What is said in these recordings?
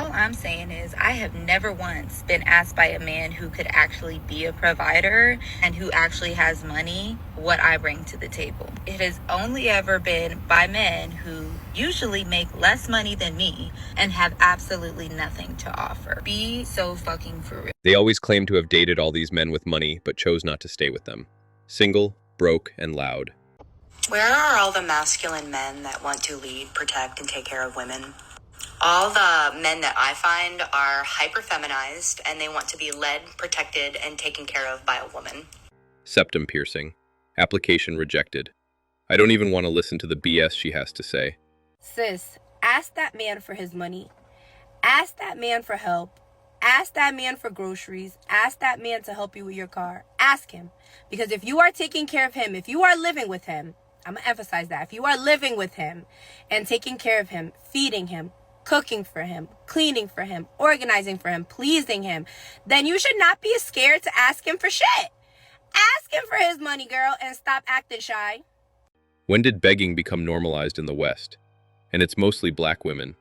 All I'm saying is I have never once been asked by a man who could actually be a provider and who actually has money what I bring to the table. It has only ever been by men who usually make less money than me and have absolutely nothing to offer. Be so fucking for real. They always claim to have dated all these men with money, but chose not to stay with them. Single, broke, and loud. Where are all the masculine men that want to lead, protect, and take care of women? All the men that I find are hyper-feminized, and they want to be led, protected, and taken care of by a woman. Septum piercing. Application rejected. I don't even want to listen to the BS she has to say. Sis, ask that man for his money. Ask that man for help. Ask that man for groceries. Ask that man to help you with your car. Ask him. Because if you are taking care of him, if you are living with him, I'm going to emphasize that. If you are living with him and taking care of him, feeding him, cooking for him, cleaning for him, organizing for him, pleasing him, then you should not be scared to ask him for shit. Ask him for his money, girl, and stop acting shy. When did begging become normalized in the West? And it's mostly black women.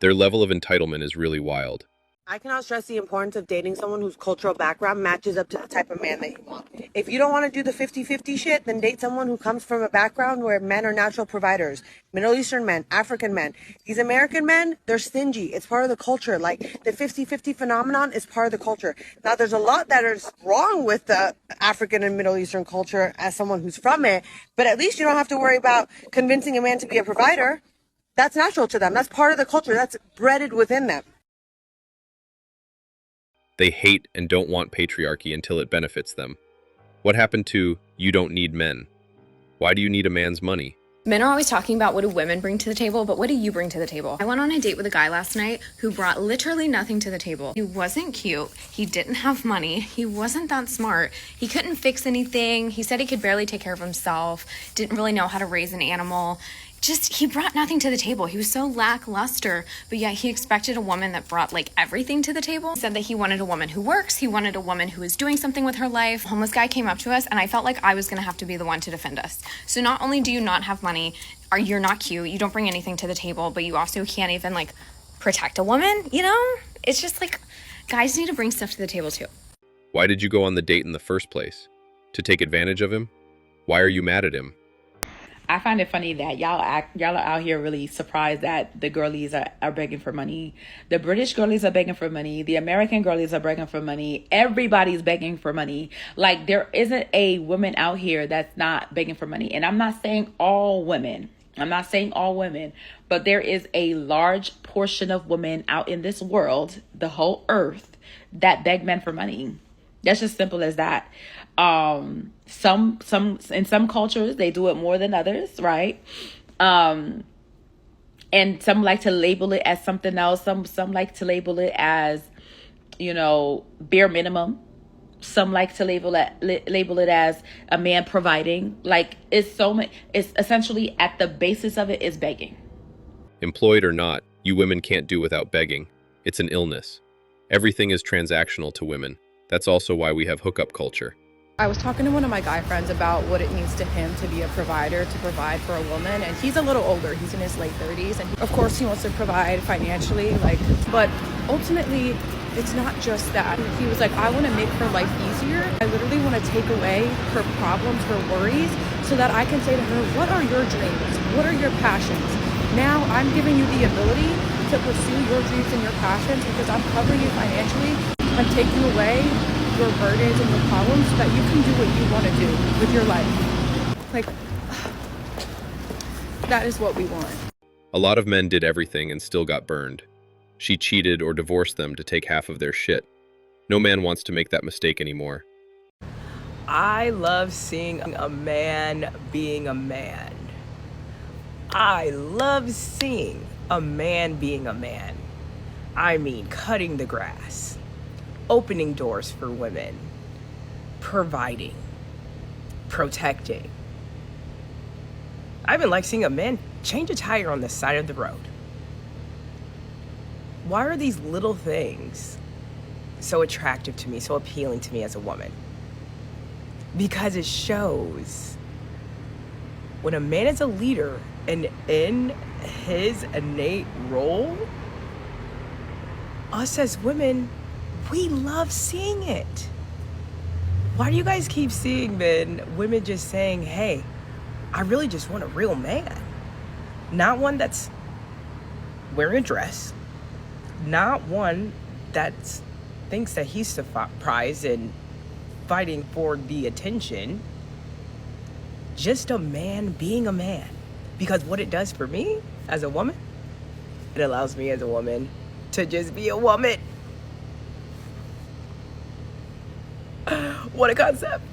Their level of entitlement is really wild. I cannot stress the importance of dating someone whose cultural background matches up to the type of man that you want. If you don't want to do the 50-50 shit, then date someone who comes from a background where men are natural providers. Middle Eastern men, African men. These American men, they're stingy. It's part of the culture. Like, the 50-50 phenomenon is part of the culture. Now, there's a lot that is wrong with the African and Middle Eastern culture as someone who's from it, but at least you don't have to worry about convincing a man to be a provider. That's natural to them. That's part of the culture. That's bred within them. They hate and don't want patriarchy until it benefits them. What happened to, you don't need men? Why do you need a man's money? Men are always talking about what do women bring to the table, but what do you bring to the table? I went on a date with a guy last night who brought literally nothing to the table. He wasn't cute. He didn't have money. He wasn't that smart. He couldn't fix anything. He said he could barely take care of himself. Didn't really know how to raise an animal. He brought nothing to the table. He was so lackluster, but yet he expected a woman that brought like everything to the table. He said that he wanted a woman who works. He wanted a woman who is doing something with her life. A homeless guy came up to us and I felt like I was going to have to be the one to defend us. So not only do you not have money, or you're not cute, you don't bring anything to the table, but you also can't even like protect a woman, you know? It's just like, guys need to bring stuff to the table too. Why did you go on the date in the first place? To take advantage of him? Why are you mad at him? I find it funny that y'all are out here really surprised that the girlies are begging for money. The British girlies are begging for money. The American girlies are begging for money. Everybody's begging for money. Like, there isn't a woman out here that's not begging for money. And I'm not saying all women. But there is a large portion of women out in this world, the whole earth, that beg men for money. That's just simple as that. Some in some cultures they do it more than others, right? And some like to label it as something else. Some like to label it as, you know, bare minimum. Some like to label it as a man providing. Like, it's essentially at the basis of it is begging. Employed or not, you women can't do without begging. It's an illness. Everything is transactional to women. That's also why we have hookup culture. I was talking to one of my guy friends about what it means to him to be a provider, to provide for a woman, and he's a little older. He's in his late 30s, and of course he wants to provide financially, but ultimately it's not just that. He was like, I want to make her life easier. I literally want to take away her problems, her worries, so that I can say to her, what are your dreams? What are your passions? Now I'm giving you the ability to pursue your dreams and your passions because I'm covering you financially. I'm taking away your burdens and your problems so that you can do what you want to do with your life. Like, that is what we want. A lot of men did everything and still got burned. She cheated or divorced them to take half of their shit. No man wants to make that mistake anymore. I love seeing a man being a man. I love seeing a man being a man. I mean, cutting the grass, opening doors for women, providing, protecting. I even like seeing a man change a tire on the side of the road. Why are these little things so attractive to me, so appealing to me as a woman? Because it shows when a man is a leader and in his innate role, us as women, we love seeing it. Why do you guys keep seeing women just saying, hey, I really just want a real man? Not one that's wearing a dress, not one that thinks that he's the prize and fighting for the attention. Just a man being a man. Because what it does for me as a woman, it allows me as a woman to just be a woman. What a concept.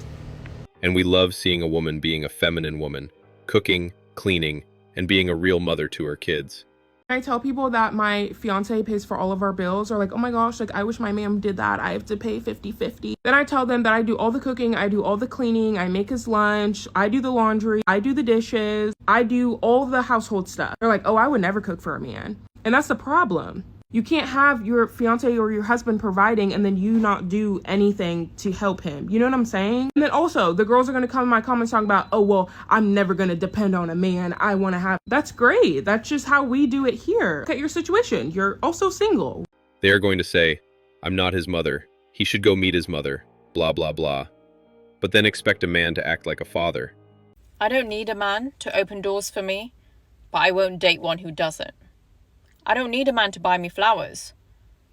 And we love seeing a woman being a feminine woman, cooking, cleaning, and being a real mother to her kids. I tell people that my fiance pays for all of our bills, or like, oh my gosh, like I wish my man did that. I have to pay 50-50. Then I tell them that I do all the cooking, I do all the cleaning, I make his lunch, I do the laundry, I do the dishes, I do all the household stuff. They're like, oh, I would never cook for a man. And that's the problem. You can't have your fiance or your husband providing and then you not do anything to help him. You know what I'm saying? And then also, the girls are going to come in my comments talking about, oh, well, I'm never going to depend on a man. I want to have... That's great. That's just how we do it here. Look at your situation. You're also single. They are going to say, I'm not his mother. He should go meet his mother. Blah, blah, blah. But then expect a man to act like a father. I don't need a man to open doors for me, but I won't date one who doesn't. I don't need a man to buy me flowers,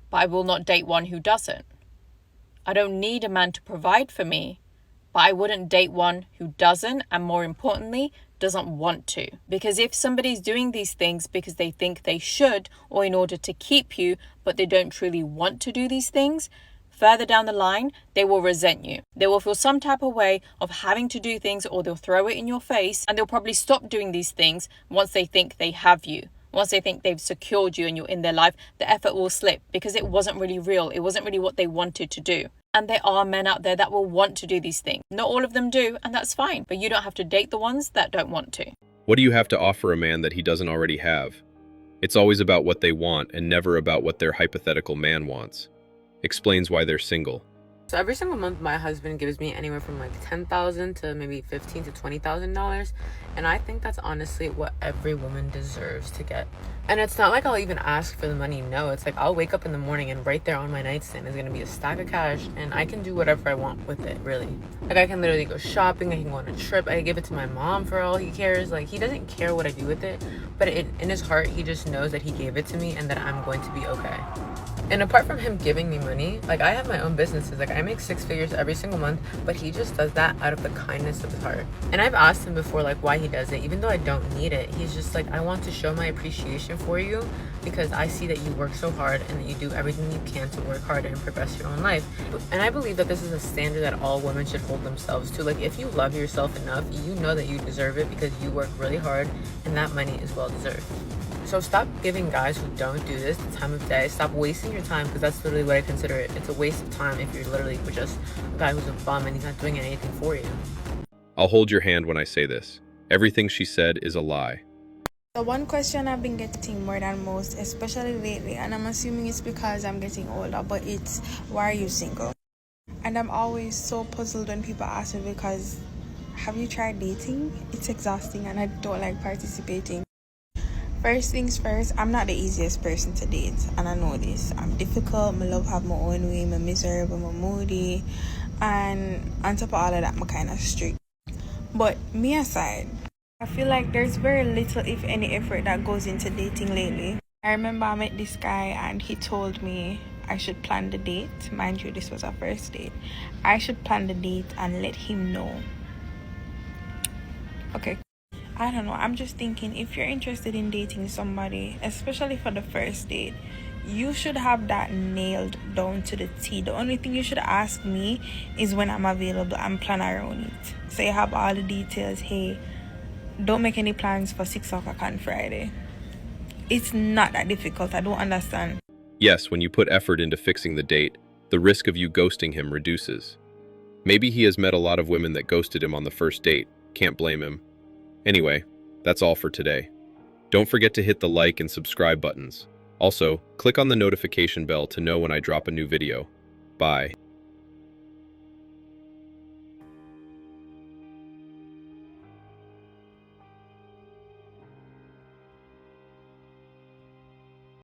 but I will not date one who doesn't. I don't need a man to provide for me, but I wouldn't date one who doesn't, and more importantly, doesn't want to. Because if somebody's doing these things because they think they should, or in order to keep you, but they don't truly want to do these things, further down the line, they will resent you. They will feel some type of way of having to do things, or they'll throw it in your face, and they'll probably stop doing these things once they think they have you. Once they think they've secured you and you're in their life, the effort will slip because it wasn't really real. It wasn't really what they wanted to do. And there are men out there that will want to do these things. Not all of them do, and that's fine. But you don't have to date the ones that don't want to. What do you have to offer a man that he doesn't already have? It's always about what they want and never about what their hypothetical man wants. Explains why they're single. So every single month, my husband gives me anywhere from like $10,000 to maybe $15,000 to $20,000, and I think that's honestly what every woman deserves to get. And it's not like I'll even ask for the money. No, it's like I'll wake up in the morning and right there on my nightstand is gonna be a stack of cash, and I can do whatever I want with it. Really, like I can literally go shopping. I can go on a trip. I can give it to my mom for all he cares. Like he doesn't care what I do with it, but in his heart, he just knows that he gave it to me and that I'm going to be okay. And apart from him giving me money, like I have my own businesses. Like I make 6 figures every single month, but he just does that out of the kindness of his heart. And I've asked him before, like why he does it, even though I don't need it. He's just like, I want to show my appreciation for you because I see that you work so hard and that you do everything you can to work hard and progress your own life. And I believe that this is a standard that all women should hold themselves to. Like if you love yourself enough, you know that you deserve it because you work really hard and that money is well deserved. So stop giving guys who don't do this the time of day. Stop wasting your time, because that's literally what I consider it. It's a waste of time if you're literally just a guy who's a bum and he's not doing anything for you. I'll hold your hand when I say this. Everything she said is a lie. The one question I've been getting more than most, especially lately, and I'm assuming it's because I'm getting older, but it's, why are you single? And I'm always so puzzled when people ask me because, have you tried dating? It's exhausting and I don't like participating. First things first, I'm not the easiest person to date, and I know this. I'm difficult, my love have my own way, I'm miserable, I'm moody, and on top of all of that, I'm kind of strict. But me aside, I feel like there's very little, if any, effort that goes into dating lately. I remember I met this guy and he told me I should plan the date. Mind you, this was our first date. I should plan the date and let him know. Okay. I don't know, I'm just thinking, if you're interested in dating somebody, especially for the first date, you should have that nailed down to the T. The only thing you should ask me is when I'm available and plan around it. So you have all the details. Hey, don't make any plans for 6 o'clock on Friday. It's not that difficult. I don't understand. Yes, when you put effort into fixing the date, the risk of you ghosting him reduces. Maybe he has met a lot of women that ghosted him on the first date. Can't blame him. Anyway, that's all for today. Don't forget to hit the like and subscribe buttons. Also, click on the notification bell to know when I drop a new video. Bye.